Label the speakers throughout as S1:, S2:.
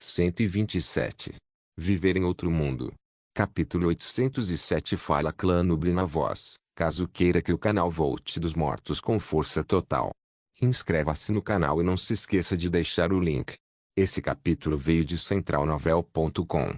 S1: 127. Viver em outro mundo. Capítulo 807. Fala Clã Nubli na voz, caso queira que o canal volte dos mortos com força total. Inscreva-se no canal e não se esqueça de deixar o link. Esse capítulo veio de centralnovel.com.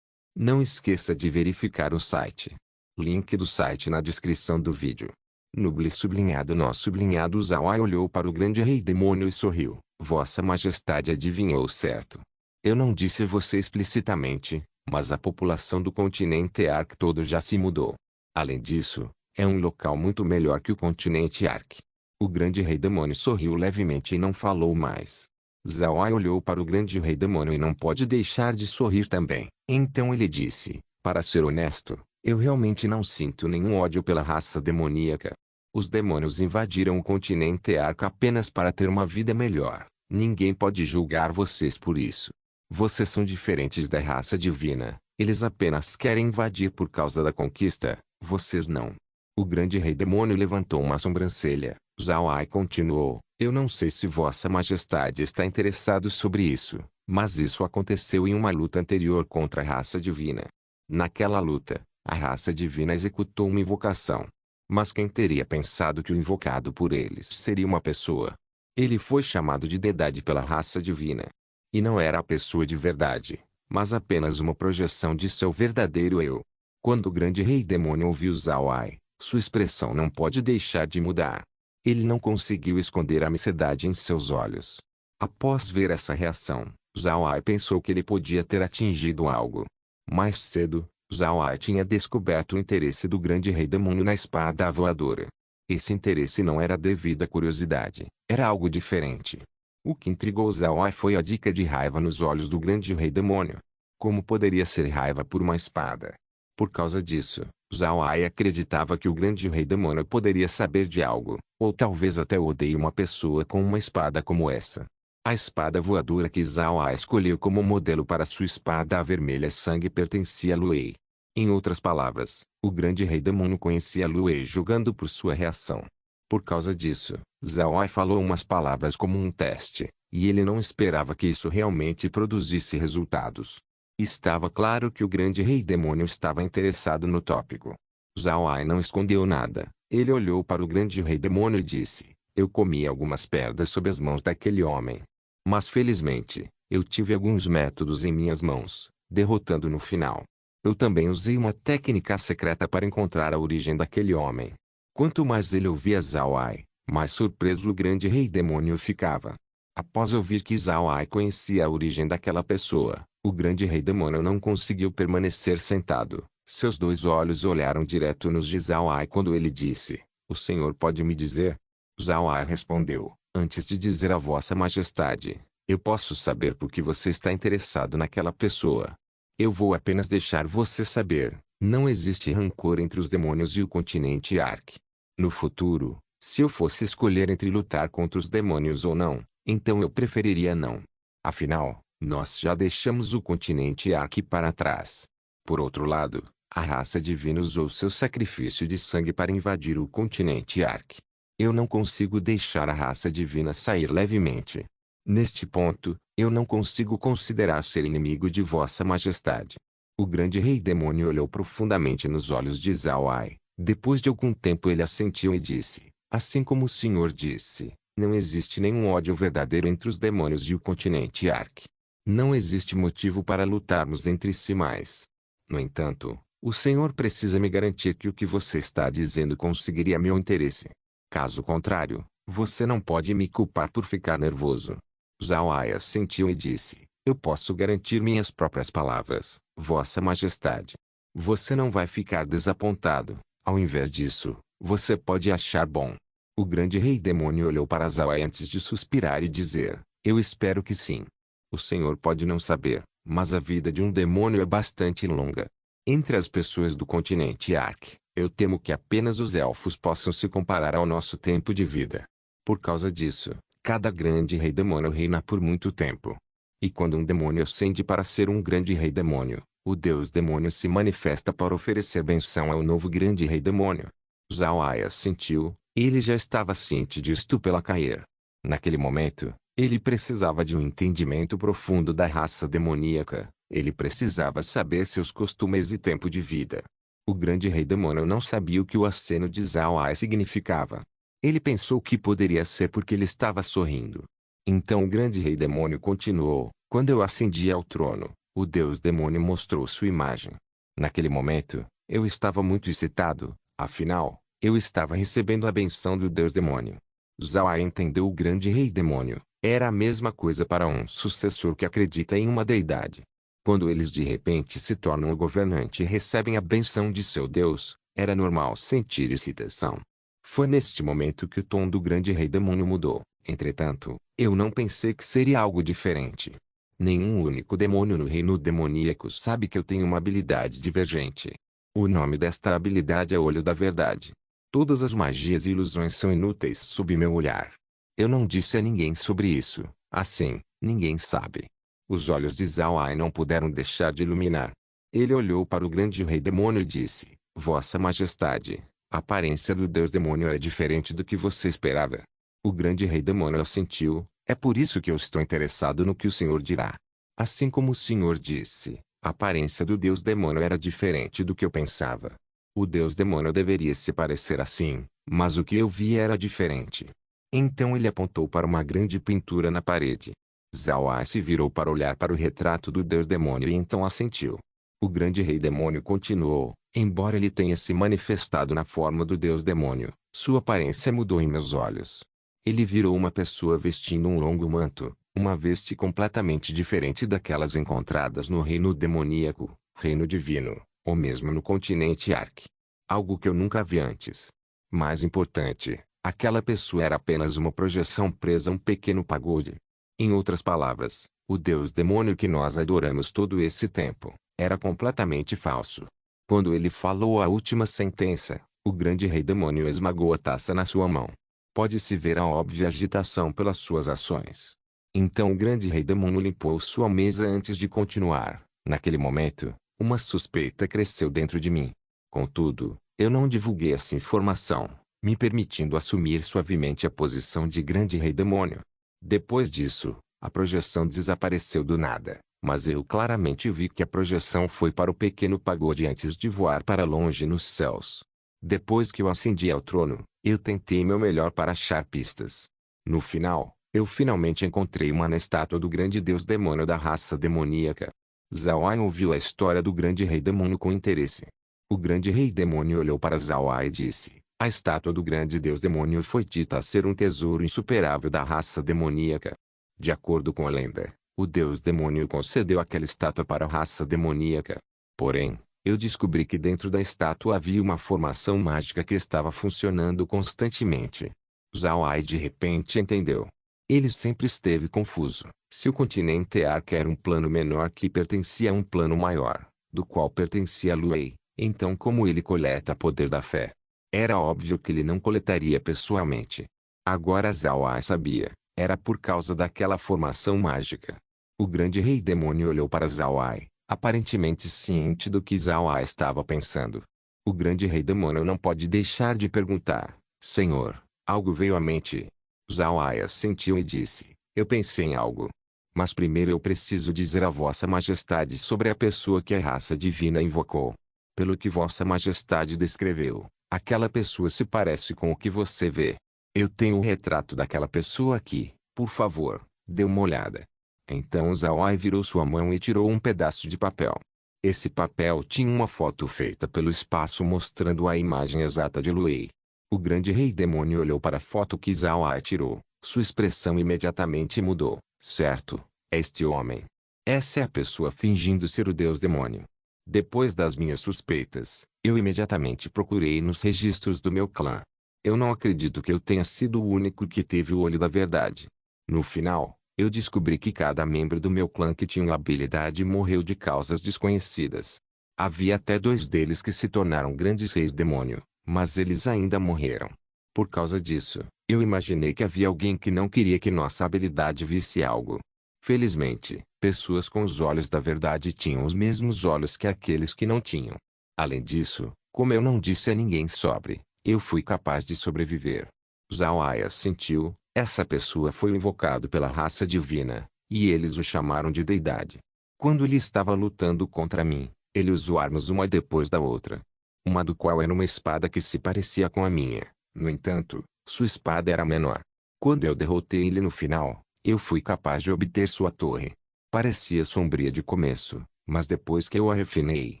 S1: Não esqueça de verificar o site. Link do site na descrição do vídeo. Nubli sublinhado Zawai olhou para o grande rei demônio e sorriu. Vossa Majestade adivinhou certo. Eu não disse você explicitamente, mas a população do continente Ark todo já se mudou. Além disso, é um local muito melhor que o continente Ark. O grande rei demônio sorriu levemente e não falou mais. Zawai olhou para o grande rei demônio e não pôde deixar de sorrir também. Então ele disse, para ser honesto, eu realmente não sinto nenhum ódio pela raça demoníaca. Os demônios invadiram o continente Ark apenas para ter uma vida melhor. Ninguém pode julgar vocês por isso. Vocês são diferentes da raça divina. Eles apenas querem invadir por causa da conquista. Vocês não. O grande rei demônio levantou uma sobrancelha. Zawai continuou. Eu não sei se Vossa Majestade está interessado sobre isso, mas isso aconteceu em uma luta anterior contra a raça divina. Naquela luta, a raça divina executou uma invocação. Mas quem teria pensado que o invocado por eles seria uma pessoa? Ele foi chamado de deidade pela raça divina. E não era a pessoa de verdade, mas apenas uma projeção de seu verdadeiro eu. Quando o grande rei demônio ouviu Zawai, sua expressão não pode deixar de mudar. Ele não conseguiu esconder a mistérios em seus olhos. Após ver essa reação, Zawai pensou que ele podia ter atingido algo. Mais cedo, Zawai tinha descoberto o interesse do grande rei demônio na espada voadora. Esse interesse não era devido à curiosidade, era algo diferente. O que intrigou Zawai foi a dica de raiva nos olhos do grande rei demônio. Como poderia ser raiva por uma espada? Por causa disso, Zawai acreditava que o grande rei demônio poderia saber de algo, ou talvez até odeie uma pessoa com uma espada como essa. A espada voadora que Zawai escolheu como modelo para sua espada vermelha sangue pertencia a Luei. Em outras palavras, o grande rei demônio conhecia Luei julgando por sua reação. Por causa disso, Zawai falou umas palavras como um teste, e ele não esperava que isso realmente produzisse resultados. Estava claro que o grande rei demônio estava interessado no tópico. Zawai não escondeu nada. Ele olhou para o grande rei demônio e disse, eu comi algumas perdas sob as mãos daquele homem. Mas felizmente, eu tive alguns métodos em minhas mãos, derrotando no final. Eu também usei uma técnica secreta para encontrar a origem daquele homem. Quanto mais ele ouvia Zawai, mais surpreso o grande rei demônio ficava. Após ouvir que Zawai conhecia a origem daquela pessoa, o grande rei demônio não conseguiu permanecer sentado. Seus dois olhos olharam direto nos de Zawai quando ele disse, o senhor pode me dizer? Zawai respondeu, antes de dizer a Vossa Majestade, eu posso saber por que você está interessado naquela pessoa. Eu vou apenas deixar você saber, não existe rancor entre os demônios e o continente Ark. No futuro, se eu fosse escolher entre lutar contra os demônios ou não, então eu preferiria não. Afinal, nós já deixamos o continente Ark para trás. Por outro lado, a raça divina usou seu sacrifício de sangue para invadir o continente Ark. Eu não consigo deixar a raça divina sair levemente. Neste ponto, eu não consigo considerar ser inimigo de Vossa Majestade. O grande rei demônio olhou profundamente nos olhos de Zawai. Depois de algum tempo ele assentiu e disse, assim como o senhor disse, não existe nenhum ódio verdadeiro entre os demônios e o continente Ark. Não existe motivo para lutarmos entre si mais. No entanto, o senhor precisa me garantir que o que você está dizendo conseguiria meu interesse. Caso contrário, você não pode me culpar por ficar nervoso. Zawai assentiu e disse, eu posso garantir minhas próprias palavras, Vossa Majestade. Você não vai ficar desapontado. Ao invés disso, você pode achar bom. O grande rei demônio olhou para Zawai antes de suspirar e dizer, eu espero que sim. O senhor pode não saber, mas a vida de um demônio é bastante longa. Entre as pessoas do continente Ark, eu temo que apenas os elfos possam se comparar ao nosso tempo de vida. Por causa disso, cada grande rei demônio reina por muito tempo. E quando um demônio ascende para ser um grande rei demônio, o deus demônio se manifesta para oferecer benção ao novo grande rei demônio. Zawai assentiu, ele já estava ciente disto pela cair. Naquele momento, Ele precisava de um entendimento profundo da raça demoníaca. Ele precisava saber seus costumes e tempo de vida. O grande rei demônio não sabia o que o aceno de Zhao-Ai significava. Ele pensou que poderia ser porque ele estava sorrindo. Então o grande rei demônio continuou: quando eu ascendi ao trono, o deus demônio mostrou sua imagem. Naquele momento, eu estava muito excitado, afinal, eu estava recebendo a benção do deus demônio. Zhao-Ai entendeu: o grande rei demônio era a mesma coisa para um sucessor que acredita em uma deidade. Quando eles de repente se tornam o governante e recebem a benção de seu Deus, era normal sentir excitação. Foi neste momento que o tom do grande rei demônio mudou. Entretanto, eu não pensei que seria algo diferente. Nenhum único demônio no reino demoníaco sabe que eu tenho uma habilidade divergente. O nome desta habilidade é Olho da Verdade. Todas as magias e ilusões são inúteis sob meu olhar. Eu não disse a ninguém sobre isso, assim, ninguém sabe. Os olhos de Zhao-Ai não puderam deixar de iluminar. Ele olhou para o grande rei demônio e disse: Vossa Majestade, a aparência do deus demônio é diferente do que você esperava. O grande rei demônio assentiu: é por isso que eu estou interessado no que o senhor dirá. Assim como o senhor disse, a aparência do deus demônio era diferente do que eu pensava. O deus demônio deveria se parecer assim, mas o que eu vi era diferente. Então ele apontou para uma grande pintura na parede. Zhao-Ai se virou para olhar para o retrato do deus demônio e então assentiu. O grande rei demônio continuou: embora ele tenha se manifestado na forma do deus demônio, sua aparência mudou em meus olhos. Ele virou uma pessoa vestindo um longo manto, uma veste completamente diferente daquelas encontradas no reino demoníaco, reino divino, ou mesmo no continente Ark. Algo que eu nunca vi antes. Mais importante, aquela pessoa era apenas uma projeção presa a um pequeno pagode. Em outras palavras, o deus demônio que nós adoramos todo esse tempo, era completamente falso. Quando ele falou a última sentença, o grande rei demônio esmagou a taça na sua mão. Pode-se ver a óbvia agitação pelas suas ações. Então o grande rei demônio limpou sua mesa antes de continuar. Naquele momento, uma suspeita cresceu dentro de mim. Contudo, eu não divulguei essa informação, me permitindo assumir suavemente a posição de grande rei demônio. Depois disso, a projeção desapareceu do nada, mas eu claramente vi que a projeção foi para o pequeno pagode antes de voar para longe nos céus. Depois que eu ascendi ao trono, eu tentei meu melhor para achar pistas. No final, eu finalmente encontrei uma estátua do grande deus demônio da raça demoníaca. Zhao-Ai ouviu a história do grande rei demônio com interesse. O grande rei demônio olhou para Zhao-Ai e disse: a estátua do grande deus demônio foi dita a ser um tesouro insuperável da raça demoníaca. De acordo com a lenda, o deus demônio concedeu aquela estátua para a raça demoníaca. Porém, eu descobri que dentro da estátua havia uma formação mágica que estava funcionando constantemente. Zhao-Ai de repente entendeu. Ele sempre esteve confuso. Se o continente Ark era um plano menor que pertencia a um plano maior, do qual pertencia a Luei, então como ele coleta poder da fé? Era óbvio que ele não coletaria pessoalmente. Agora Zhao-Ai sabia, era por causa daquela formação mágica. O grande rei demônio olhou para Zhao-Ai, aparentemente ciente do que Zhao-Ai estava pensando. O grande rei demônio não pode deixar de perguntar: Senhor, algo veio à mente? Zhao-Ai assentiu e disse: eu pensei em algo. Mas primeiro eu preciso dizer a Vossa Majestade sobre a pessoa que a raça divina invocou. Pelo que Vossa Majestade descreveu, aquela pessoa se parece com o que você vê. Eu tenho o retrato daquela pessoa aqui, por favor, dê uma olhada. Então Zhao-Ai virou sua mão e tirou um pedaço de papel. Esse papel tinha uma foto feita pelo espaço mostrando a imagem exata de Luei. O grande rei demônio olhou para a foto que Zhao-Ai tirou, sua expressão imediatamente mudou. Certo, é este homem. Essa é a pessoa fingindo ser o deus demônio. Depois das minhas suspeitas, eu imediatamente procurei nos registros do meu clã. Eu não acredito que eu tenha sido o único que teve o olho da verdade. No final, eu descobri que cada membro do meu clã que tinha uma habilidade morreu de causas desconhecidas. Havia até 2 deles que se tornaram grandes reis demônio, mas eles ainda morreram. Por causa disso, eu imaginei que havia alguém que não queria que nossa habilidade visse algo. Felizmente, pessoas com os olhos da verdade tinham os mesmos olhos que aqueles que não tinham. Além disso, como eu não disse a ninguém sobre, eu fui capaz de sobreviver. Zhao-Ai assentiu, Essa pessoa foi invocado pela raça divina, e eles o chamaram de deidade. Quando ele estava lutando contra mim, ele usou armas uma depois da outra. Uma do qual era uma espada que se parecia com a minha. No entanto, sua espada era menor. Quando eu derrotei ele no final, eu fui capaz de obter sua torre. Parecia sombria de começo, mas depois que eu a refinei,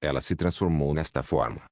S1: ela se transformou nesta forma.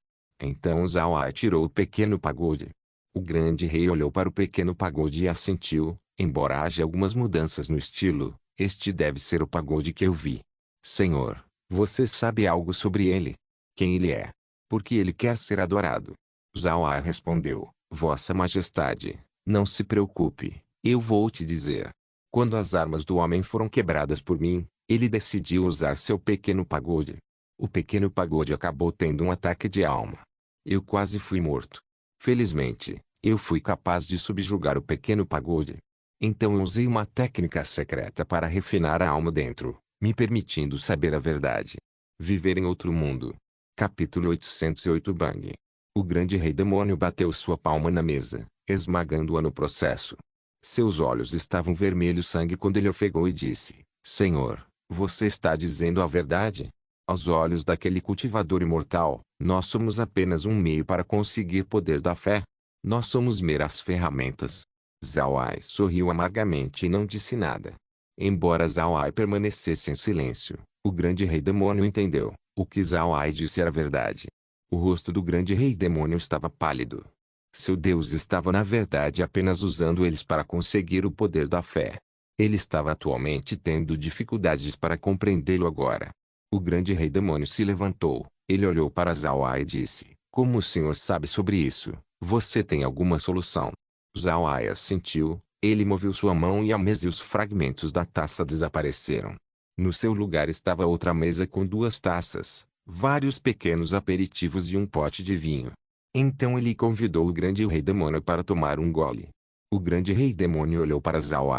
S1: Então Zhao tirou o pequeno pagode. O grande rei olhou para o pequeno pagode e assentiu, embora haja algumas mudanças no estilo, este deve ser o pagode que eu vi. Senhor, você sabe algo sobre ele? Quem ele é? Por que ele quer ser adorado? Zhao respondeu, Vossa Majestade, não se preocupe, eu vou te dizer. Quando as armas do homem foram quebradas por mim, ele decidiu usar seu pequeno pagode. O pequeno pagode acabou tendo um ataque de alma. Eu quase fui morto. Felizmente, eu fui capaz de subjugar o pequeno pagode. Então eu usei uma técnica secreta para refinar a alma dentro, me permitindo saber a verdade. Viver em outro mundo. Capítulo 808 Bang. O grande rei demônio bateu sua palma na mesa, esmagando-a no processo. Seus olhos estavam vermelhos sangue quando ele ofegou e disse, Senhor, você está dizendo a verdade? Aos olhos daquele cultivador imortal, nós somos apenas um meio para conseguir poder da fé. Nós somos meras ferramentas. Zhao sorriu amargamente e não disse nada. Embora Zhao permanecesse em silêncio, o grande rei demônio entendeu. O que Zhao disse era verdade. O rosto do grande rei demônio estava pálido. Seu Deus estava na verdade apenas usando eles para conseguir o poder da fé. Ele estava atualmente tendo dificuldades para compreendê-lo agora. O grande rei demônio se levantou, ele olhou para Zhao e disse, como o senhor sabe sobre isso, você tem alguma solução? Zhao assentiu, ele moveu sua mão e a mesa e os fragmentos da taça desapareceram. No seu lugar estava outra mesa com 2 taças, vários pequenos aperitivos e um pote de vinho. Então ele convidou o grande rei demônio para tomar um gole. O grande rei demônio olhou para Zhao,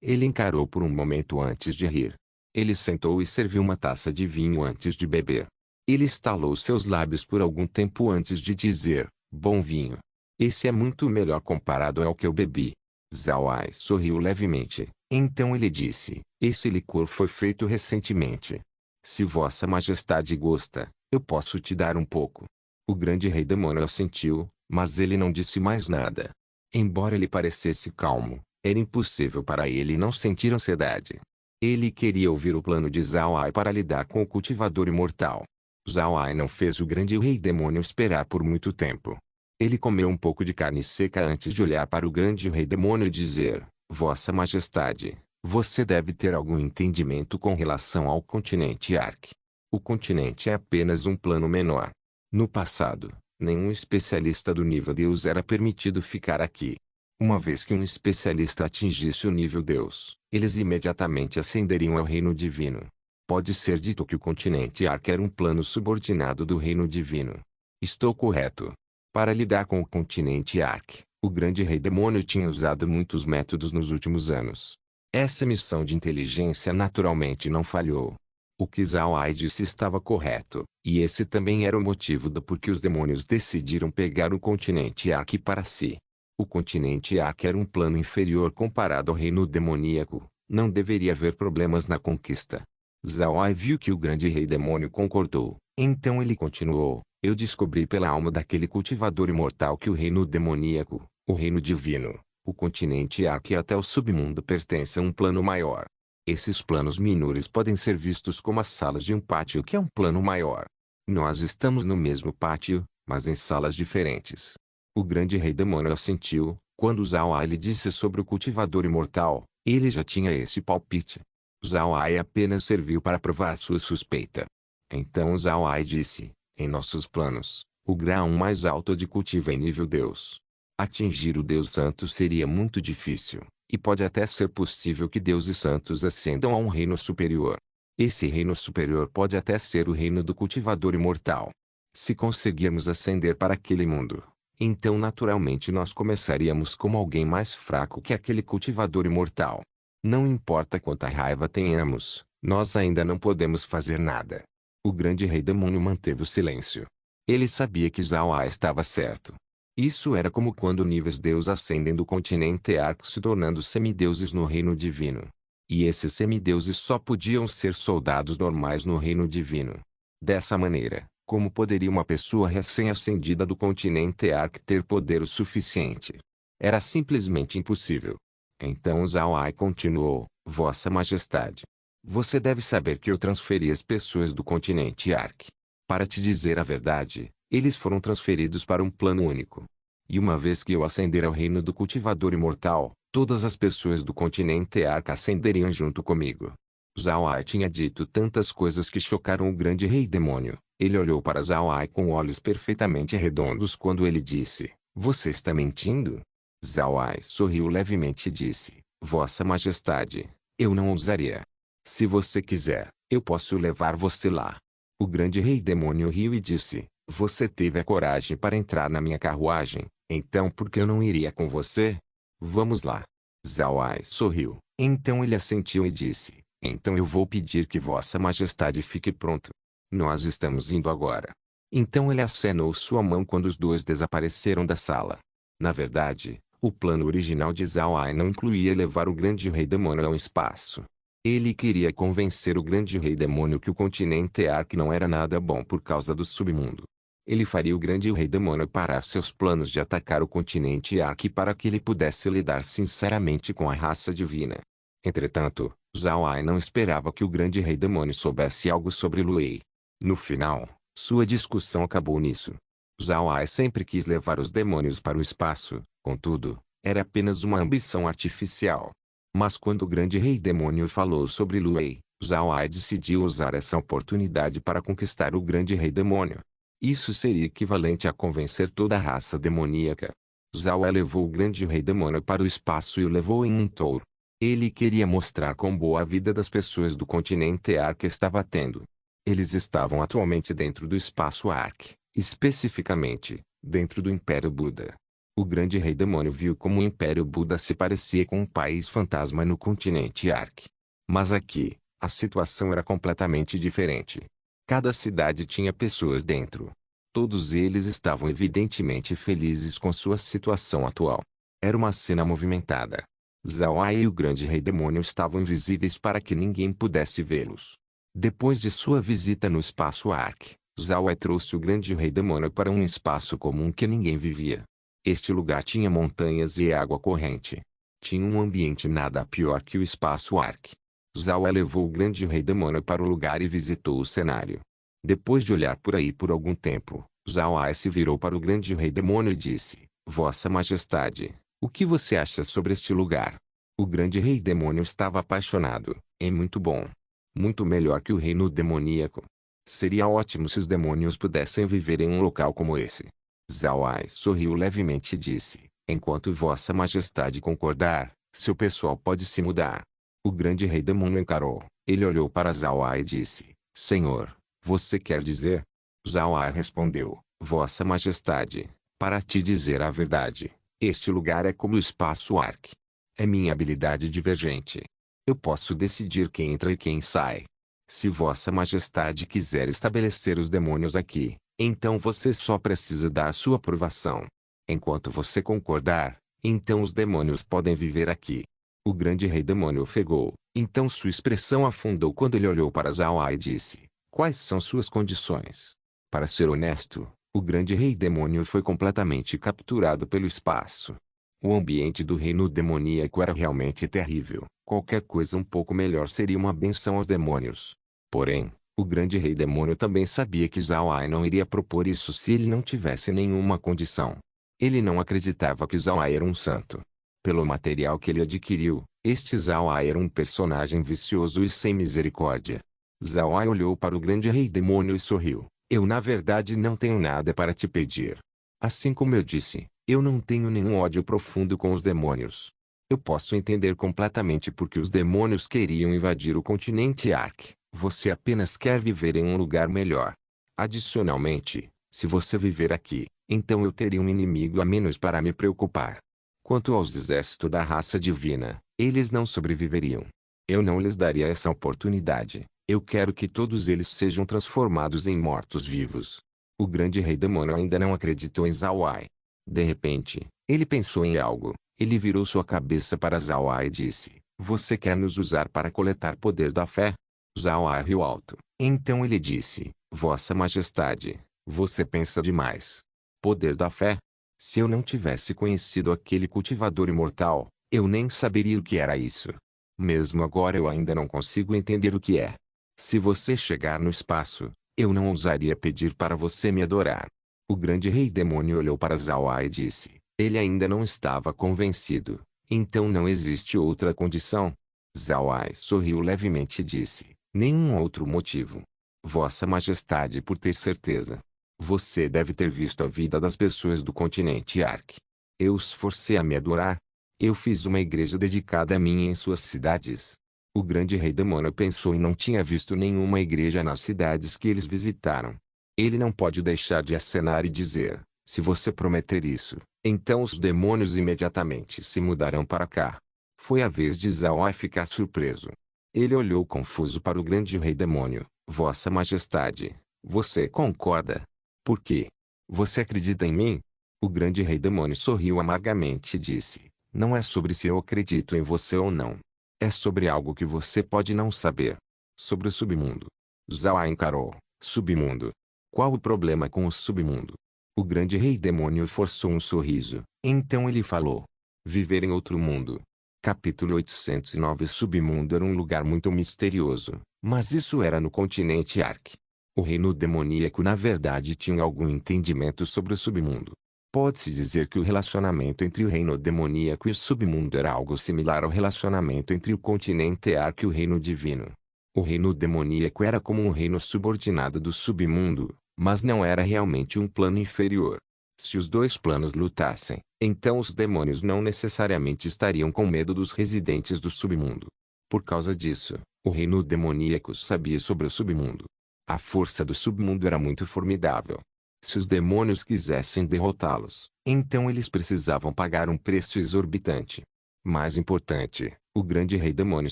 S1: ele encarou por um momento antes de rir. Ele sentou e serviu uma taça de vinho antes de beber. Ele estalou seus lábios por algum tempo antes de dizer, bom vinho. Esse é muito melhor comparado ao que eu bebi. Zhao sorriu levemente. Então ele disse, esse licor foi feito recentemente. Se Vossa Majestade gosta, eu posso te dar um pouco. O grande rei demônio assentiu, mas ele não disse mais nada. Embora ele parecesse calmo, era impossível para ele não sentir ansiedade. Ele queria ouvir o plano de Zhao para lidar com o cultivador imortal. Zhao não fez o grande rei demônio esperar por muito tempo. Ele comeu um pouco de carne seca antes de olhar para o grande rei demônio e dizer, Vossa Majestade, você deve ter algum entendimento com relação ao continente Ark. O continente é apenas um plano menor. No passado, nenhum especialista do nível Deus era permitido ficar aqui. Uma vez que um especialista atingisse o nível Deus, eles imediatamente ascenderiam ao reino divino. Pode ser dito que o continente Ark era um plano subordinado do reino divino. Estou correto? Para lidar com o continente Ark, o grande rei demônio tinha usado muitos métodos nos últimos anos. Essa missão de inteligência naturalmente não falhou. O que Zhao disse estava correto, e esse também era o motivo do porquê os demônios decidiram pegar o continente Ark para si. O continente Ark era um plano inferior comparado ao reino demoníaco, não deveria haver problemas na conquista. Zhao viu que o grande rei demônio concordou, então ele continuou, eu descobri pela alma daquele cultivador imortal que o reino demoníaco, o reino divino, o continente Ark e até o submundo pertencem a um plano maior. Esses planos menores podem ser vistos como as salas de um pátio que é um plano maior. Nós estamos no mesmo pátio, mas em salas diferentes. O grande rei demônio assentiu, quando Zhao lhe disse sobre o cultivador imortal, ele já tinha esse palpite. Zhao apenas serviu para provar sua suspeita. Então Zhao disse, em nossos planos, o grau mais alto de cultivo é nível Deus. Atingir o Deus Santo seria muito difícil, e pode até ser possível que deuses santos ascendam a um reino superior. Esse reino superior pode até ser o reino do cultivador imortal. Se conseguirmos ascender para aquele mundo, então naturalmente nós começaríamos como alguém mais fraco que aquele cultivador imortal. Não importa quanta raiva tenhamos, nós ainda não podemos fazer nada. O grande rei demônio manteve o silêncio. Ele sabia que Zhao estava certo. Isso era como quando níveis deus ascendem do continente Ark se tornando semideuses no reino divino. E esses semideuses só podiam ser soldados normais no reino divino. Dessa maneira, como poderia uma pessoa recém-ascendida do continente Ark ter poder o suficiente? Era simplesmente impossível. Então Zhao-Ai continuou, Vossa Majestade. Você deve saber que eu transferi as pessoas do continente Ark. Para te dizer a verdade, eles foram transferidos para um plano único. E uma vez que eu ascender ao reino do cultivador imortal, todas as pessoas do continente Ark ascenderiam junto comigo. Zhao-Ai tinha dito tantas coisas que chocaram o grande rei demônio. Ele olhou para Zhao-Ai com olhos perfeitamente redondos quando ele disse, Você está mentindo? Zhao-Ai sorriu levemente e disse, Vossa Majestade, eu não ousaria. Se você quiser, eu posso levar você lá. O grande rei demônio riu e disse, Você teve a coragem para entrar na minha carruagem, então por que eu não iria com você? Vamos lá. Zhao-Ai sorriu. Então ele assentiu e disse, Então eu vou pedir que Vossa Majestade fique pronto. Nós estamos indo agora. Então ele acenou sua mão quando os dois desapareceram da sala. Na verdade, o plano original de Zhao-Ai não incluía levar o grande rei demônio ao espaço. Ele queria convencer o grande rei demônio que o continente Ark não era nada bom por causa do submundo. Ele faria o grande rei demônio parar seus planos de atacar o continente Ark para que ele pudesse lidar sinceramente com a raça divina. Entretanto, Zhao-Ai não esperava que o grande rei demônio soubesse algo sobre Lu Wei. No final, sua discussão acabou nisso. Zhao-Ai sempre quis levar os demônios para o espaço, contudo, era apenas uma ambição artificial. Mas quando o grande rei demônio falou sobre Lu Wei, Zhao-Ai decidiu usar essa oportunidade para conquistar o grande rei demônio. Isso seria equivalente a convencer toda a raça demoníaca. Zhao-Ai levou o grande rei demônio para o espaço e o levou em um touro. Ele queria mostrar quão boa a vida das pessoas do continente Ark estava tendo. Eles estavam atualmente dentro do espaço Ark, especificamente, dentro do Império Buda. O grande rei demônio viu como o Império Buda se parecia com um país fantasma no continente Ark. Mas aqui, a situação era completamente diferente. Cada cidade tinha pessoas dentro. Todos eles estavam evidentemente felizes com sua situação atual. Era uma cena movimentada. Zhao-Ai e o grande rei demônio estavam invisíveis para que ninguém pudesse vê-los. Depois de sua visita no espaço Ark, Zhao-Ai trouxe o grande rei demônio para um espaço comum que ninguém vivia. Este lugar tinha montanhas e água corrente. Tinha um ambiente nada pior que o espaço Ark. Zhao-Ai levou o grande rei demônio para o lugar e visitou o cenário. Depois de olhar por aí por algum tempo, Zhao-Ai se virou para o grande rei demônio e disse, Vossa Majestade, o que você acha sobre este lugar? O grande rei demônio estava apaixonado. É muito bom. Muito melhor que o reino demoníaco. Seria ótimo se os demônios pudessem viver em um local como esse. Zhao-Ai sorriu levemente e disse, enquanto Vossa Majestade concordar, seu pessoal pode se mudar. O grande rei demônio encarou. Ele olhou para Zhao-Ai e disse, Senhor, você quer dizer? Zhao-Ai respondeu, Vossa Majestade, para te dizer a verdade, este lugar é como o espaço Ark. É minha habilidade divergente. Eu posso decidir quem entra e quem sai. Se Vossa Majestade quiser estabelecer os demônios aqui, então você só precisa dar sua aprovação. Enquanto você concordar, então os demônios podem viver aqui. O grande rei demônio ofegou, então sua expressão afundou quando ele olhou para Zhao-Ai e disse, quais são suas condições? Para ser honesto, o grande rei demônio foi completamente capturado pelo espaço. O ambiente do reino demoníaco era realmente terrível. Qualquer coisa um pouco melhor seria uma benção aos demônios. Porém, o grande rei demônio também sabia que Zhao-Ai não iria propor isso se ele não tivesse nenhuma condição. Ele não acreditava que Zhao-Ai era um santo. Pelo material que ele adquiriu, este Zhao-Ai era um personagem vicioso e sem misericórdia. Zhao-Ai olhou para o grande rei demônio e sorriu. Eu na verdade não tenho nada para te pedir. Assim como eu disse, eu não tenho nenhum ódio profundo com os demônios. Eu posso entender completamente porque os demônios queriam invadir o continente Ark. Você apenas quer viver em um lugar melhor. Adicionalmente, se você viver aqui, então eu teria um inimigo a menos para me preocupar. Quanto aos exércitos da raça divina, eles não sobreviveriam. Eu não lhes daria essa oportunidade. Eu quero que todos eles sejam transformados em mortos-vivos. O grande rei demônio ainda não acreditou em Zhao-Ai. De repente, ele pensou em algo. Ele virou sua cabeça para Zhao Ai e disse: Você quer nos usar para coletar poder da fé? Zhao Ai riu alto. Então ele disse: Vossa Majestade, você pensa demais. Poder da fé? Se eu não tivesse conhecido aquele cultivador imortal, eu nem saberia o que era isso. Mesmo agora eu ainda não consigo entender o que é. Se você chegar no espaço, eu não ousaria pedir para você me adorar. O grande rei demônio olhou para Zhao Ai e disse: Ele ainda não estava convencido. Então não existe outra condição? Zhao Ai sorriu levemente e disse: Nenhum outro motivo. Vossa Majestade, por ter certeza. Você deve ter visto a vida das pessoas do continente Ark. Eu os forcei a me adorar. Eu fiz uma igreja dedicada a mim em suas cidades. O grande rei demônio pensou e não tinha visto nenhuma igreja nas cidades que eles visitaram. Ele não pode deixar de acenar e dizer: Se você prometer isso, então os demônios imediatamente se mudarão para cá. Foi a vez de Zhao Ai ficar surpreso. Ele olhou confuso para o grande rei demônio. Vossa Majestade, você concorda? Por quê? Você acredita em mim? O grande rei demônio sorriu amargamente e disse: Não é sobre se eu acredito em você ou não. É sobre algo que você pode não saber. Sobre o submundo. Zhao Ai encarou. Submundo. Qual o problema com o submundo? O grande rei demônio forçou um sorriso. Então ele falou: Viver em outro mundo. Capítulo 809. Submundo era um lugar muito misterioso, mas isso era no continente Ark. O reino demoníaco na verdade tinha algum entendimento sobre o submundo. Pode-se dizer que o relacionamento entre o reino demoníaco e o submundo era algo similar ao relacionamento entre o continente Ark e o reino divino. O reino demoníaco era como um reino subordinado do submundo, mas não era realmente um plano inferior. Se os dois planos lutassem, então os demônios não necessariamente estariam com medo dos residentes do submundo. Por causa disso, o reino demoníaco sabia sobre o submundo. A força do submundo era muito formidável. Se os demônios quisessem derrotá-los, então eles precisavam pagar um preço exorbitante. Mais importante, o grande rei demônio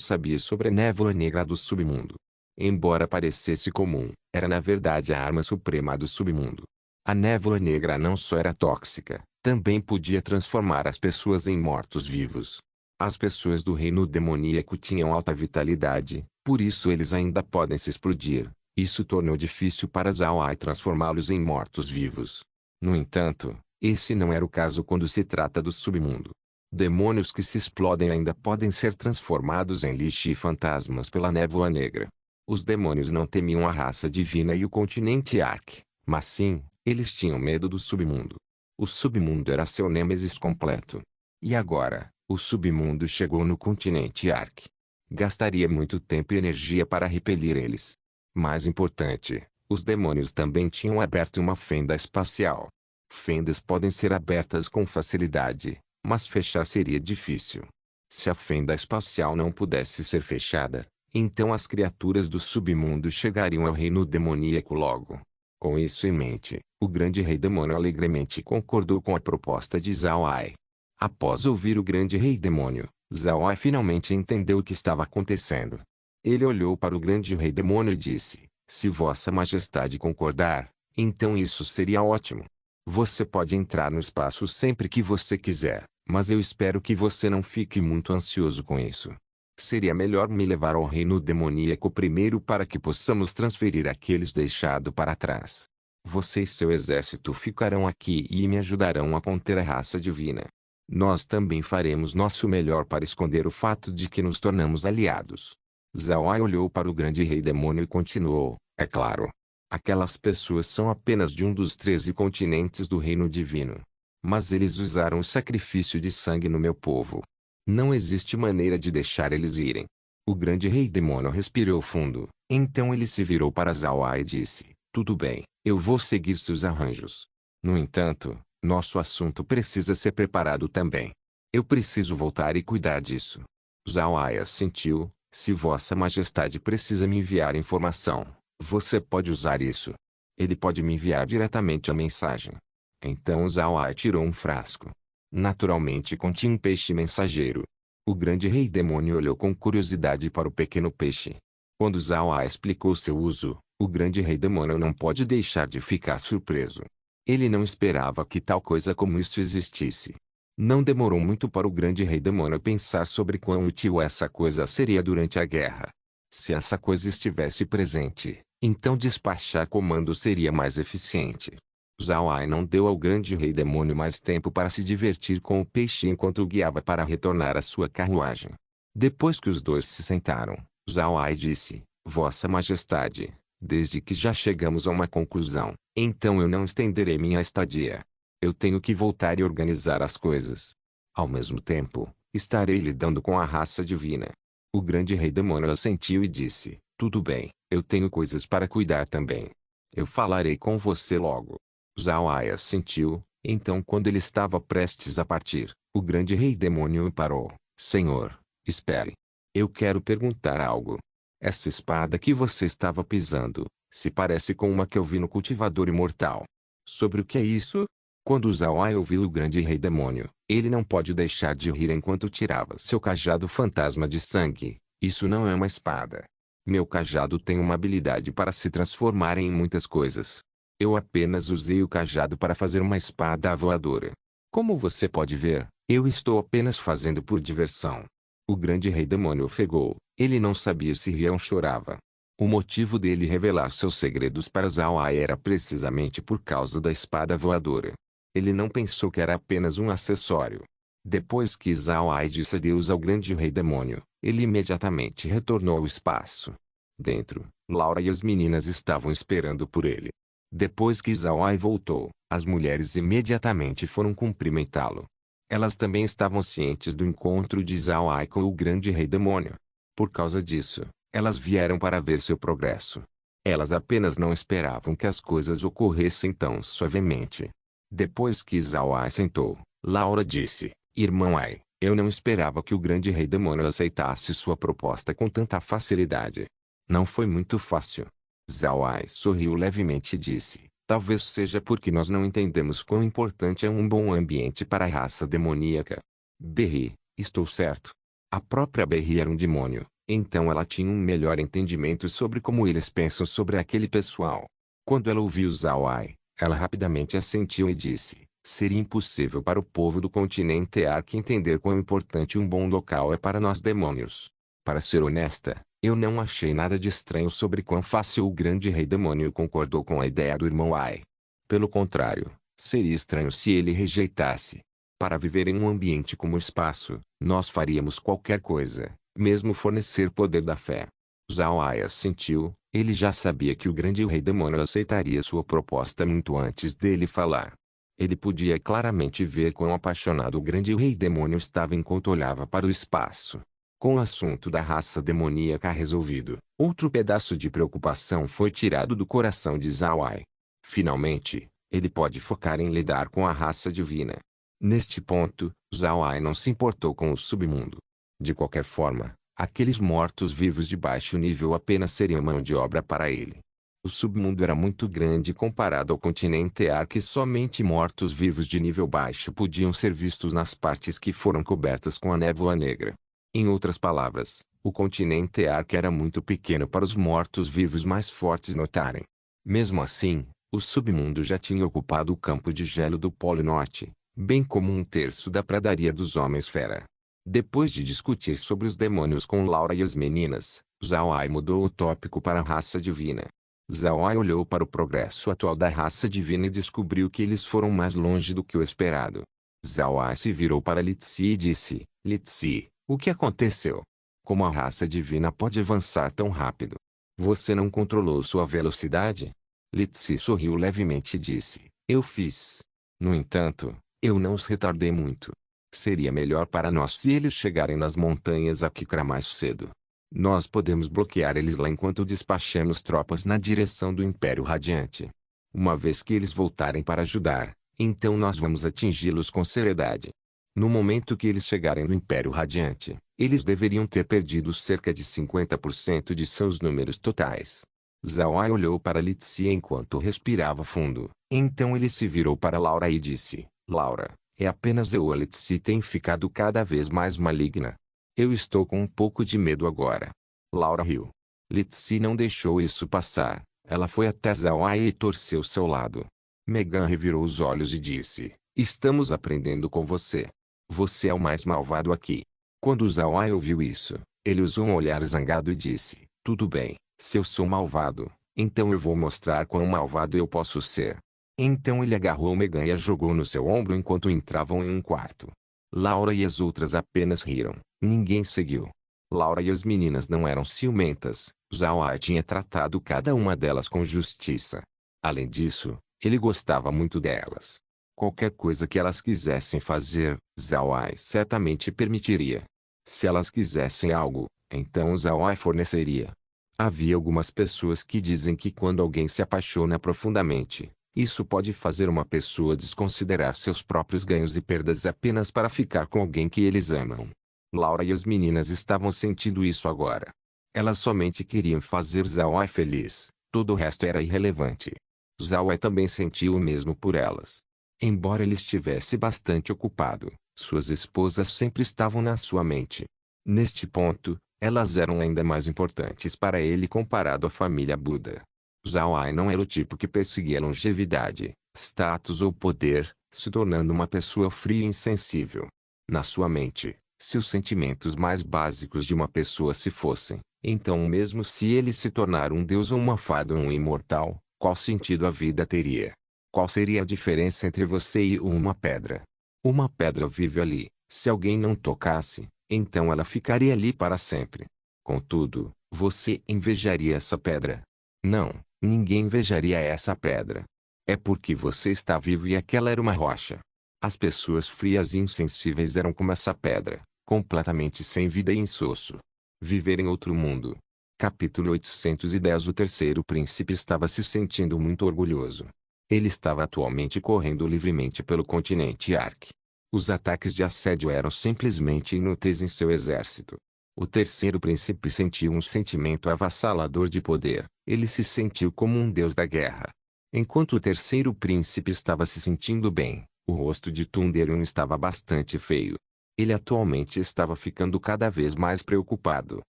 S1: sabia sobre a névoa negra do submundo. Embora parecesse comum, era na verdade a arma suprema do submundo. A névoa negra não só era tóxica, também podia transformar as pessoas em mortos-vivos. As pessoas do reino demoníaco tinham alta vitalidade, por isso eles ainda podem se explodir. Isso tornou difícil para Zhao Ai transformá-los em mortos-vivos. No entanto, esse não era o caso quando se trata do submundo. Demônios que se explodem ainda podem ser transformados em lixo e fantasmas pela névoa negra. Os demônios não temiam a raça divina e o continente Ark, mas sim, eles tinham medo do submundo. O submundo era seu nêmesis completo. E agora, o submundo chegou no continente Ark. Gastaria muito tempo e energia para repelir eles. Mais importante, os demônios também tinham aberto uma fenda espacial. Fendas podem ser abertas com facilidade, mas fechar seria difícil. Se a fenda espacial não pudesse ser fechada, então as criaturas do submundo chegariam ao reino demoníaco logo. Com isso em mente, o grande rei demônio alegremente concordou com a proposta de Zhao Ai. Após ouvir o grande rei demônio, Zhao Ai finalmente entendeu o que estava acontecendo. Ele olhou para o grande rei demônio e disse: Se Vossa Majestade concordar, então isso seria ótimo. Você pode entrar no espaço sempre que você quiser, mas eu espero que você não fique muito ansioso com isso. Seria melhor me levar ao reino demoníaco primeiro para que possamos transferir aqueles deixados para trás. Você e seu exército ficarão aqui e me ajudarão a conter a raça divina. Nós também faremos nosso melhor para esconder o fato de que nos tornamos aliados. Zhao Ai olhou para o grande rei demônio e continuou: É claro. Aquelas pessoas são apenas de um dos 13 continentes do reino divino. Mas eles usaram o sacrifício de sangue no meu povo. Não existe maneira de deixar eles irem. O grande rei demônio respirou fundo. Então ele se virou para Zhao Ai e disse: Tudo bem, eu vou seguir seus arranjos. No entanto, nosso assunto precisa ser preparado também. Eu preciso voltar e cuidar disso. Zhao Ai assentiu. Se Vossa Majestade precisa me enviar informação, você pode usar isso. Ele pode me enviar diretamente a mensagem. Então Zhao Ai tirou um frasco. Naturalmente continha um peixe mensageiro. O grande rei demônio olhou com curiosidade para o pequeno peixe. Quando Zhao Ai explicou seu uso, o grande rei demônio não pode deixar de ficar surpreso. Ele não esperava que tal coisa como isso existisse. Não demorou muito para o grande rei demônio pensar sobre quão útil essa coisa seria durante a guerra. Se essa coisa estivesse presente, então despachar comandos seria mais eficiente. Zhao Ai não deu ao grande rei demônio mais tempo para se divertir com o peixe enquanto o guiava para retornar à sua carruagem. Depois que os dois se sentaram, Zhao Ai disse: Vossa Majestade, desde que já chegamos a uma conclusão, então eu não estenderei minha estadia. Eu tenho que voltar e organizar as coisas. Ao mesmo tempo, estarei lidando com a raça divina. O grande rei demônio assentiu e disse: Tudo bem, eu tenho coisas para cuidar também. Eu falarei com você logo. Zhao Ai assentiu. Então, quando ele estava prestes a partir, o grande rei demônio o parou. Senhor, espere. Eu quero perguntar algo. Essa espada que você estava pisando, se parece com uma que eu vi no cultivador imortal. Sobre o que é isso? Quando Zhao Ai ouviu o grande rei demônio, ele não pode deixar de rir enquanto tirava seu cajado fantasma de sangue. Isso não é uma espada. Meu cajado tem uma habilidade para se transformar em muitas coisas. Eu apenas usei o cajado para fazer uma espada voadora. Como você pode ver, eu estou apenas fazendo por diversão. O grande rei demônio ofegou. Ele não sabia se ria ou chorava. O motivo dele revelar seus segredos para Zhao Ai era precisamente por causa da espada voadora. Ele não pensou que era apenas um acessório. Depois que Zhao Ai disse adeus ao grande rei demônio, ele imediatamente retornou ao espaço. Dentro, Laura e as meninas estavam esperando por ele. Depois que Zhao Ai voltou, as mulheres imediatamente foram cumprimentá-lo. Elas também estavam cientes do encontro de Zhao Ai com o grande rei demônio. Por causa disso, elas vieram para ver seu progresso. Elas apenas não esperavam que as coisas ocorressem tão suavemente. Depois que Zhao Ai sentou, Laura disse: Irmão Ai, eu não esperava que o grande rei demônio aceitasse sua proposta com tanta facilidade. Não foi muito fácil. Zhao Ai sorriu levemente e disse: Talvez seja porque nós não entendemos quão importante é um bom ambiente para a raça demoníaca. Berri, estou certo. A própria Berri era um demônio, então ela tinha um melhor entendimento sobre como eles pensam sobre aquele pessoal. Quando ela ouviu Zhao Ai, ela rapidamente assentiu e disse: Seria impossível para o povo do continente Ark entender quão importante um bom local é para nós demônios. Para ser honesta, eu não achei nada de estranho sobre quão fácil o grande rei demônio concordou com a ideia do irmão Ai. Pelo contrário, seria estranho se ele rejeitasse. Para viver em um ambiente como o espaço, nós faríamos qualquer coisa, mesmo fornecer poder da fé. Zhao Ai assentiu. Ele já sabia que o grande rei demônio aceitaria sua proposta muito antes dele falar. Ele podia claramente ver quão apaixonado o grande rei demônio estava enquanto olhava para o espaço. Com o assunto da raça demoníaca resolvido, outro pedaço de preocupação foi tirado do coração de Zhao Ai. Finalmente, ele pode focar em lidar com a raça divina. Neste ponto, Zhao Ai não se importou com o submundo. De qualquer forma, aqueles mortos-vivos de baixo nível apenas seriam mão de obra para ele. O submundo era muito grande comparado ao continente Ark e somente mortos-vivos de nível baixo podiam ser vistos nas partes que foram cobertas com a névoa negra. Em outras palavras, o continente Ark era muito pequeno para os mortos-vivos mais fortes notarem. Mesmo assim, o submundo já tinha ocupado o campo de gelo do Polo Norte, bem como um terço da pradaria dos Homens-Fera. Depois de discutir sobre os demônios com Laura e as meninas, Zhao Ai mudou o tópico para a raça divina. Zhao Ai olhou para o progresso atual da raça divina e descobriu que eles foram mais longe do que o esperado. Zhao Ai se virou para Li Zi e disse: Li Zi, o que aconteceu? Como a raça divina pode avançar tão rápido? Você não controlou sua velocidade? Li Zi sorriu levemente e disse: Eu fiz. No entanto, eu não os retardei muito. Seria melhor para nós se eles chegarem nas montanhas Akikra mais cedo. Nós podemos bloquear eles lá enquanto despachamos tropas na direção do Império Radiante. Uma vez que eles voltarem para ajudar, então nós vamos atingi-los com seriedade. No momento que eles chegarem no Império Radiante, eles deveriam ter perdido cerca de 50% de seus números totais. Zhao Ai olhou para Li Zi enquanto respirava fundo. Então ele se virou para Laura e disse: Laura, é apenas eu. A Li Zi tem ficado cada vez mais maligna. Eu estou com um pouco de medo agora. Laura riu. Li Zi não deixou isso passar. Ela foi até Zhao Ai e torceu seu lado. Megan revirou os olhos e disse: Estamos aprendendo com você. Você é o mais malvado aqui. Quando Zhao Ai ouviu isso, ele usou um olhar zangado e disse: Tudo bem, se eu sou malvado, então eu vou mostrar quão malvado eu posso ser. Então ele agarrou Megan e a jogou no seu ombro enquanto entravam em um quarto. Laura e as outras apenas riram. Ninguém seguiu. Laura e as meninas não eram ciumentas. Zhao Ai tinha tratado cada uma delas com justiça. Além disso, ele gostava muito delas. Qualquer coisa que elas quisessem fazer, Zhao Ai certamente permitiria. Se elas quisessem algo, então Zhao Ai forneceria. Havia algumas pessoas que dizem que quando alguém se apaixona profundamente, isso pode fazer uma pessoa desconsiderar seus próprios ganhos e perdas apenas para ficar com alguém que eles amam. Laura e as meninas estavam sentindo isso agora. Elas somente queriam fazer Zhao Ai feliz, todo o resto era irrelevante. Zhao Ai também sentiu o mesmo por elas. Embora ele estivesse bastante ocupado, suas esposas sempre estavam na sua mente. Neste ponto, elas eram ainda mais importantes para ele comparado à família Buda. Zhao Ai não era o tipo que perseguia longevidade, status ou poder, se tornando uma pessoa fria e insensível. Na sua mente, se os sentimentos mais básicos de uma pessoa se fossem, então mesmo se ele se tornar um deus ou uma fada ou um imortal, qual sentido a vida teria? Qual seria a diferença entre você e uma pedra? Uma pedra vive ali. Se alguém não tocasse, então ela ficaria ali para sempre. Contudo, você invejaria essa pedra? Não, ninguém invejaria essa pedra. É porque você está vivo e aquela era uma rocha. As pessoas frias e insensíveis eram como essa pedra, completamente sem vida e insosso. Viver em outro mundo. Capítulo 810. O terceiro príncipe estava se sentindo muito orgulhoso. Ele estava atualmente correndo livremente pelo continente Ark. Os ataques de assédio eram simplesmente inúteis em seu exército. O terceiro príncipe sentiu um sentimento avassalador de poder. Ele se sentiu como um deus da guerra. Enquanto o terceiro príncipe estava se sentindo bem, o rosto de Thunderion estava bastante feio. Ele atualmente estava ficando cada vez mais preocupado.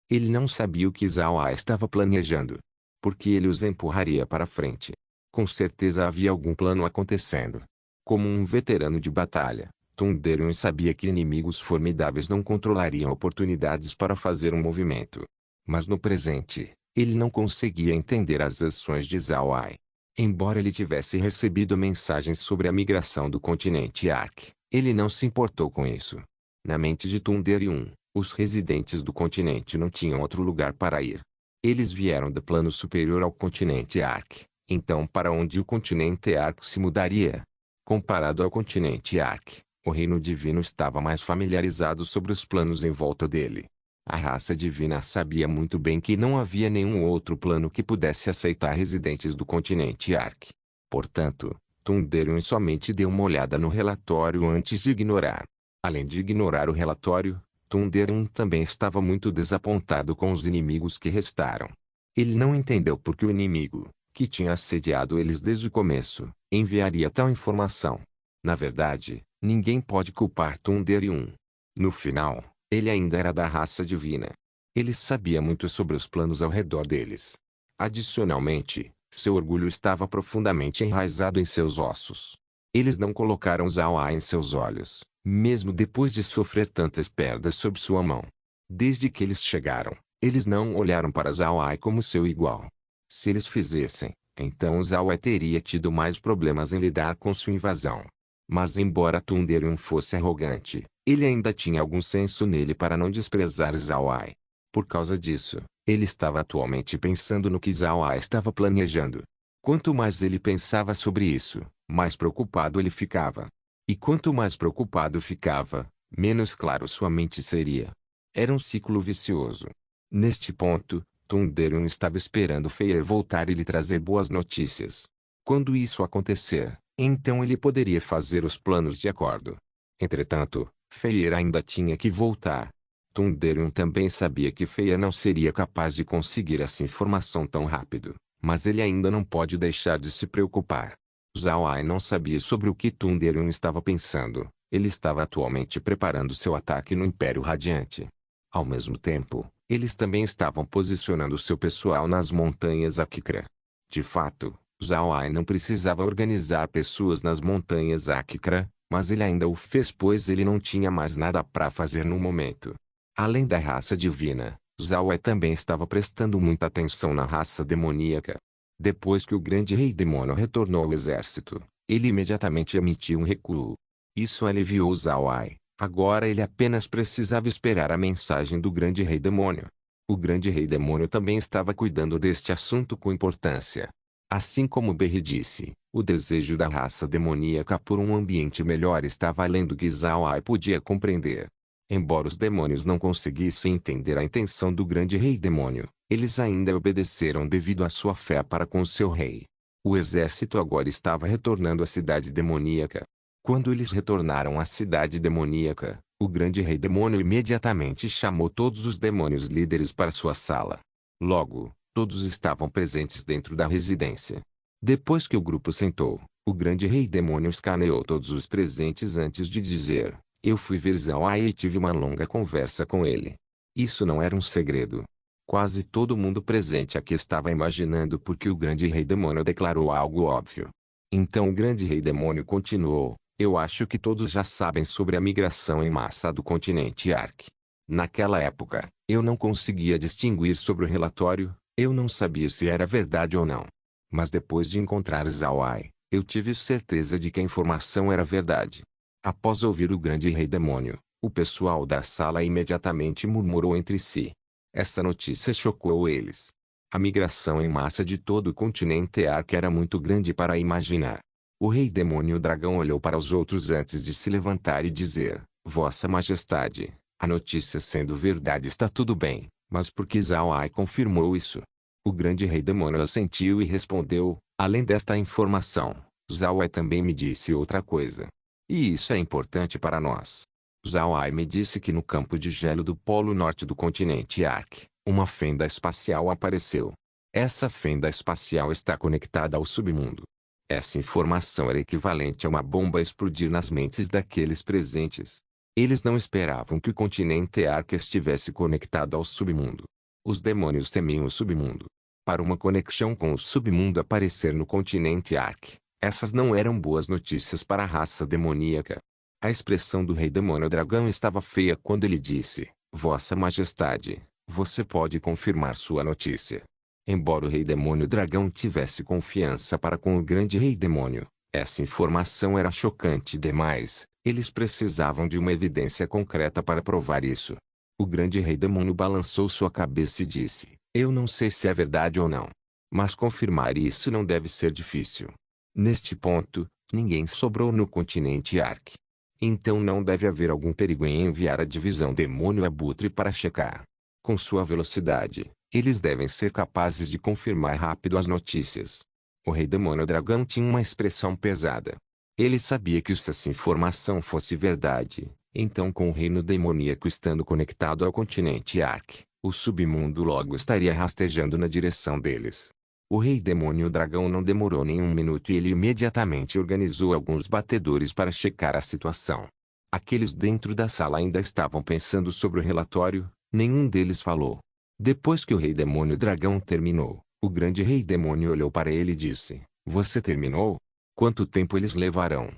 S1: Ele não sabia o que Zhao Ai estava planejando. Porque ele os empurraria para frente. Com certeza havia algum plano acontecendo. Como um veterano de batalha, Thunderion sabia que inimigos formidáveis não controlariam oportunidades para fazer um movimento. Mas no presente, ele não conseguia entender as ações de Zhao Ai. Embora ele tivesse recebido mensagens sobre a migração do continente Ark, ele não se importou com isso. Na mente de Thunderion, os residentes do continente não tinham outro lugar para ir. Eles vieram do plano superior ao continente Ark. Então para onde o continente Ark se mudaria? Comparado ao continente Ark, o reino divino estava mais familiarizado sobre os planos em volta dele. A raça divina sabia muito bem que não havia nenhum outro plano que pudesse aceitar residentes do continente Ark. Portanto, Thunderion somente deu uma olhada no relatório antes de ignorar. Além de ignorar o relatório, Thunderion também estava muito desapontado com os inimigos que restaram. Ele não entendeu por que o inimigo, que tinha assediado eles desde o começo, enviaria tal informação. Na verdade, ninguém pode culpar Thunderion. No final, ele ainda era da raça divina. Ele sabia muito sobre os planos ao redor deles. Adicionalmente, seu orgulho estava profundamente enraizado em seus ossos. Eles não colocaram Zhao Ai em seus olhos, mesmo depois de sofrer tantas perdas sob sua mão. Desde que eles chegaram, eles não olharam para Zhao Ai como seu igual. Se eles fizessem, então Zhao Ai teria tido mais problemas em lidar com sua invasão. Mas embora Thunderion fosse arrogante, ele ainda tinha algum senso nele para não desprezar Zhao Ai. Por causa disso, ele estava atualmente pensando no que Zhao Ai estava planejando. Quanto mais ele pensava sobre isso, mais preocupado ele ficava. E quanto mais preocupado ficava, menos claro sua mente seria. Era um ciclo vicioso. Neste ponto, Thunderion estava esperando Feier voltar e lhe trazer boas notícias. Quando isso acontecer, então ele poderia fazer os planos de acordo. Entretanto, Feier ainda tinha que voltar. Thunderion também sabia que Feier não seria capaz de conseguir essa informação tão rápido, mas ele ainda não pode deixar de se preocupar. Zhao Ai não sabia sobre o que Thunderion estava pensando. Ele estava atualmente preparando seu ataque no Império Radiante. Ao mesmo tempo, eles também estavam posicionando seu pessoal nas montanhas Akikra. De fato, Zhao Ai não precisava organizar pessoas nas montanhas Akikra, mas ele ainda o fez pois ele não tinha mais nada para fazer no momento. Além da raça divina, Zhao Ai também estava prestando muita atenção na raça demoníaca. Depois que o grande rei demônio retornou ao exército, ele imediatamente emitiu um recuo. Isso aliviou Zhao Ai. Agora ele apenas precisava esperar a mensagem do grande rei demônio. O grande rei demônio também estava cuidando deste assunto com importância. Assim como Berry disse, o desejo da raça demoníaca por um ambiente melhor estava além do que Zhao Ai podia compreender. Embora os demônios não conseguissem entender a intenção do grande rei demônio, eles ainda obedeceram devido à sua fé para com seu rei. O exército agora estava retornando à cidade demoníaca. Quando eles retornaram à cidade demoníaca, o grande rei demônio imediatamente chamou todos os demônios líderes para sua sala. Logo, todos estavam presentes dentro da residência. Depois que o grupo sentou, o grande rei demônio escaneou todos os presentes antes de dizer: eu fui ver Zhao Ai e tive uma longa conversa com ele. Isso não era um segredo. Quase todo mundo presente aqui estava imaginando porque o grande rei demônio declarou algo óbvio. Então o grande rei demônio continuou: eu acho que todos já sabem sobre a migração em massa do continente Ark. Naquela época, eu não conseguia distinguir sobre o relatório, eu não sabia se era verdade ou não. Mas depois de encontrar Zhao Ai, eu tive certeza de que a informação era verdade. Após ouvir o grande rei demônio, o pessoal da sala imediatamente murmurou entre si. Essa notícia chocou eles. A migração em massa de todo o continente Ark era muito grande para imaginar. O rei demônio dragão olhou para os outros antes de se levantar e dizer: Vossa Majestade, a notícia sendo verdade está tudo bem, mas por que Zhao Ai confirmou isso? O grande rei demônio assentiu e respondeu: além desta informação, Zhao Ai também me disse outra coisa. E isso é importante para nós. Zhao Ai me disse que no campo de gelo do polo norte do continente Ark, uma fenda espacial apareceu. Essa fenda espacial está conectada ao submundo. Essa informação era equivalente a uma bomba explodir nas mentes daqueles presentes. Eles não esperavam que o continente Ark estivesse conectado ao submundo. Os demônios temiam o submundo. Para uma conexão com o submundo aparecer no continente Ark, essas não eram boas notícias para a raça demoníaca. A expressão do rei demônio dragão estava feia quando ele disse: Vossa Majestade, você pode confirmar sua notícia. Embora o rei demônio dragão tivesse confiança para com o grande rei demônio, essa informação era chocante demais. Eles precisavam de uma evidência concreta para provar isso. O grande rei demônio balançou sua cabeça e disse: eu não sei se é verdade ou não. Mas confirmar isso não deve ser difícil. Neste ponto, ninguém sobrou no continente Ark. Então não deve haver algum perigo em enviar a divisão demônio abutre para checar. Com sua velocidade, eles devem ser capazes de confirmar rápido as notícias. O rei demônio dragão tinha uma expressão pesada. Ele sabia que se essa informação fosse verdade, então com o reino demoníaco estando conectado ao continente Ark, o submundo logo estaria rastejando na direção deles. O rei demônio dragão não demorou nem um minuto e ele imediatamente organizou alguns batedores para checar a situação. Aqueles dentro da sala ainda estavam pensando sobre o relatório, nenhum deles falou. Depois que o rei demônio dragão terminou, o grande rei demônio olhou para ele e disse: você terminou? Quanto tempo eles levarão?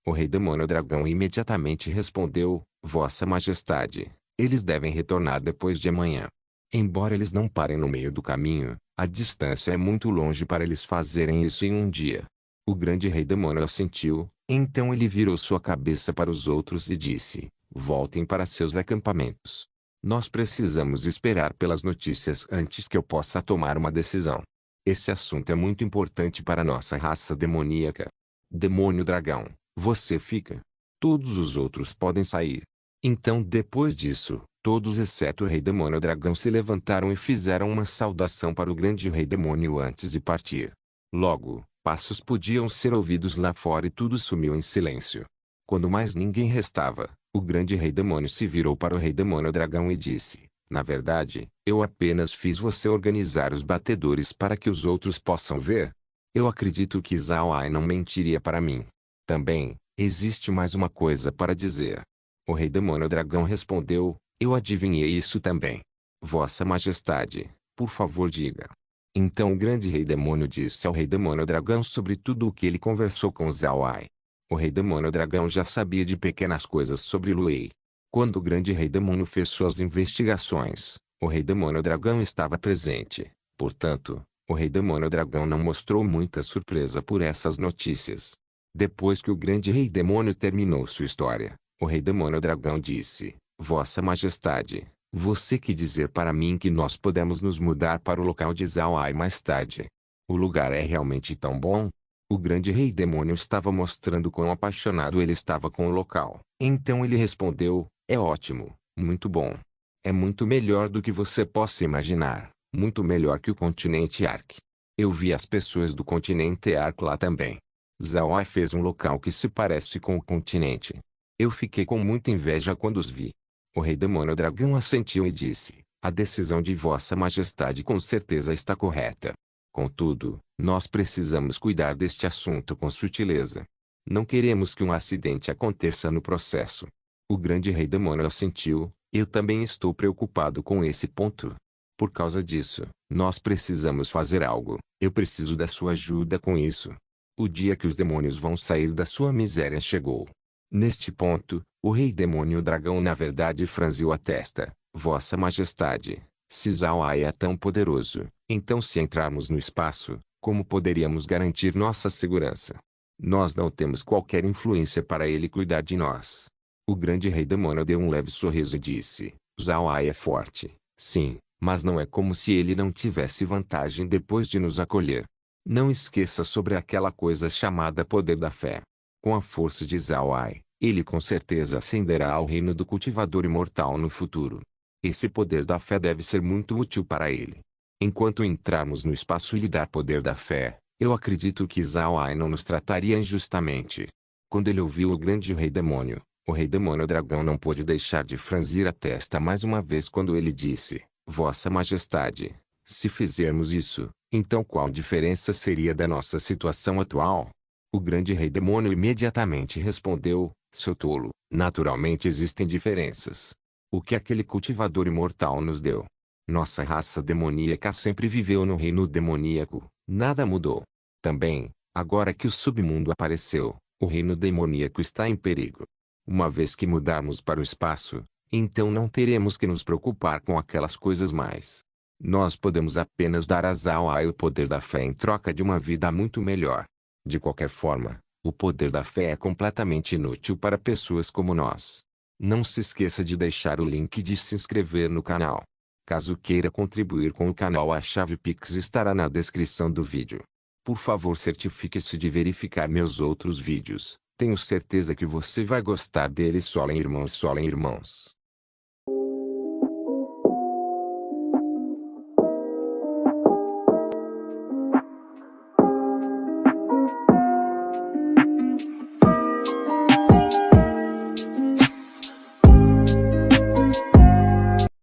S1: O rei demônio dragão imediatamente respondeu: Vossa Majestade, eles devem retornar depois de amanhã. Embora eles não parem no meio do caminho, a distância é muito longe para eles fazerem isso em um dia. O grande rei demônio assentiu, então ele virou sua cabeça para os outros e disse: voltem para seus acampamentos. Nós precisamos esperar pelas notícias antes que eu possa tomar uma decisão. Esse assunto é muito importante para nossa raça demoníaca. Demônio dragão, você fica. Todos os outros podem sair. Então depois disso, todos exceto o rei demônio dragão se levantaram e fizeram uma saudação para o grande rei demônio antes de partir. Logo, passos podiam ser ouvidos lá fora e tudo sumiu em silêncio. Quando mais ninguém restava, o grande rei demônio se virou para o rei demônio dragão e disse: na verdade, eu apenas fiz você organizar os batedores para que os outros possam ver. Eu acredito que Zhao Ai não mentiria para mim. Também, existe mais uma coisa para dizer. O rei demônio dragão respondeu: eu adivinhei isso também. Vossa Majestade, por favor diga. Então o grande rei demônio disse ao rei demônio dragão sobre tudo o que ele conversou com Zhao Ai. O rei demônio dragão já sabia de pequenas coisas sobre Lu Wei. Quando o grande rei demônio fez suas investigações, o rei demônio dragão estava presente. Portanto, o rei demônio dragão não mostrou muita surpresa por essas notícias. Depois que o grande rei demônio terminou sua história, o rei demônio dragão disse: Vossa Majestade, você quer dizer para mim que nós podemos nos mudar para o local de Zhao Ai mais tarde? O lugar é realmente tão bom? O grande rei demônio estava mostrando quão apaixonado ele estava com o local. Então ele respondeu: é ótimo, muito bom. É muito melhor do que você possa imaginar, muito melhor que o continente Ark. Eu vi as pessoas do continente Ark lá também. Zhao Ai fez um local que se parece com o continente. Eu fiquei com muita inveja quando os vi. O rei demônio dragão assentiu e disse: a decisão de Vossa Majestade com certeza está correta. Contudo, nós precisamos cuidar deste assunto com sutileza. Não queremos que um acidente aconteça no processo. O grande rei demônio assentiu: eu também estou preocupado com esse ponto. Por causa disso, nós precisamos fazer algo. Eu preciso da sua ajuda com isso. O dia que os demônios vão sair da sua miséria chegou. Neste ponto, o rei demônio dragão na verdade franziu a testa. Vossa Majestade, se Zhao Ai é tão poderoso, então se entrarmos no espaço, como poderíamos garantir nossa segurança? Nós não temos qualquer influência para ele cuidar de nós. O grande rei demônio deu um leve sorriso e disse: Zhao Ai é forte, sim, mas não é como se ele não tivesse vantagem depois de nos acolher. Não esqueça sobre aquela coisa chamada poder da fé. Com a força de Zhao Ai, ele com certeza ascenderá ao reino do cultivador imortal no futuro. Esse poder da fé deve ser muito útil para ele. Enquanto entrarmos no espaço e lhe dar poder da fé, eu acredito que Zhao Ai não nos trataria injustamente. Quando ele ouviu o grande rei demônio, o rei demônio dragão não pôde deixar de franzir a testa mais uma vez quando ele disse: Vossa Majestade, se fizermos isso, então qual diferença seria da nossa situação atual? O grande rei demônio imediatamente respondeu: seu tolo, naturalmente existem diferenças. O que aquele cultivador imortal nos deu? Nossa raça demoníaca sempre viveu no reino demoníaco, nada mudou. Também, agora que o submundo apareceu, o reino demoníaco está em perigo. Uma vez que mudarmos para o espaço, então não teremos que nos preocupar com aquelas coisas mais. Nós podemos apenas dar a Zhao Ai o poder da fé em troca de uma vida muito melhor. De qualquer forma, o poder da fé é completamente inútil para pessoas como nós. Não se esqueça de deixar o link de se inscrever no canal. Caso queira contribuir com o canal, a chave Pix estará na descrição do vídeo. Por favor, certifique-se de verificar meus outros vídeos. Tenho certeza que você vai gostar deles. Solem irmãos, solem irmãos.